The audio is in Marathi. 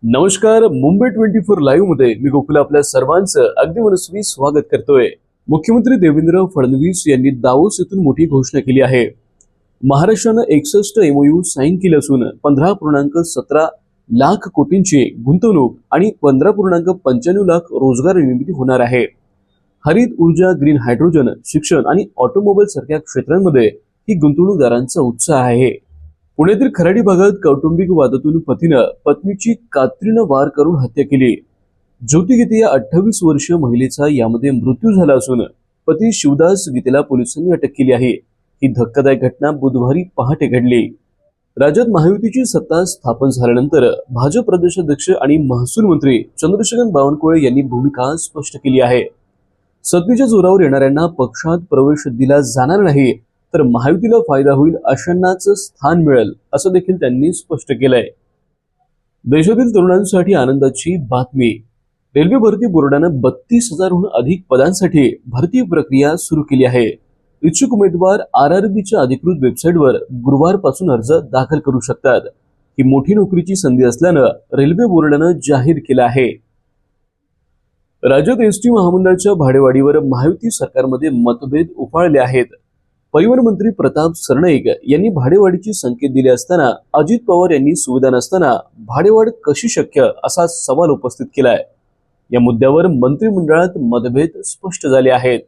नमस्कार. मुंबई 24 लाईव्ह मध्ये मी गोकुल आपल्या सर्वांचं अगदी मनस्वी स्वागत करतोय. मुख्यमंत्री देवेंद्र फडणवीस यांनी दावोस येथून मोठी घोषणा केली आहे. महाराष्ट्रानं 61 MOU साईन केले असून 15.17 लाख कोटींची गुंतवणूक आणि 15.95 लाख रोजगार निर्मिती होणार आहे. हरित ऊर्जा, ग्रीन हायड्रोजन, शिक्षण आणि ऑटोमोबाईल सारख्या क्षेत्रांमध्ये ही गुंतवणूकदारांचा उत्साह आहे. पुण्यातील खराडी भागात कौटुंबिक वादातून पतीनं पत्नीची कात्रीनं वार करून हत्या केली. ज्योती गीते या 28 वर्षीय महिलेचा यामध्ये मृत्यू झाला असून पती शिवदास गीतेला पोलिसांनी अटक केली आहे. ही धक्कादायक घटना बुधवारी पहाटे घडली. राज्यात महायुतीची सत्ता स्थापन झाल्यानंतर भाजप प्रदेशाध्यक्ष आणि महसूल मंत्री चंद्रशेखर बावनकुळे यांनी भूमिका स्पष्ट केली आहे. सत्तेच्या जोरावर येणाऱ्यांना पक्षात प्रवेश दिला जाणार नाही, तर महायुतीला फायदा होईल अशांनाच स्थान मिळेल असं देखील त्यांनी स्पष्ट केलंय. देशातील तरुणांसाठी आनंदाची बातमी. रेल्वे भरती बोर्डानं 32,000हून अधिक पदांसाठी भरती प्रक्रिया सुरू केली आहे. इच्छुक उमेदवार RRBच्या अधिकृत वेबसाईटवर गुरुवारपासून अर्ज दाखल करू शकतात. ही मोठी नोकरीची संधी असल्यानं रेल्वे बोर्डानं जाहीर केलं आहे. राज्यात एसटी महामंडळाच्या भाडेवाढीवर महायुती सरकारमध्ये मतभेद उफाळले आहेत. परिवहन मंत्री प्रताप सरनाईक यांनी भाडेवाढीची संकेत दिले असताना अजित पवार यांनी सुविधा नसताना भाडेवाढ कशी शक्य असा सवाल उपस्थित केलाय. या मुद्द्यावर मंत्रिमंडळात मतभेद स्पष्ट झाले आहेत.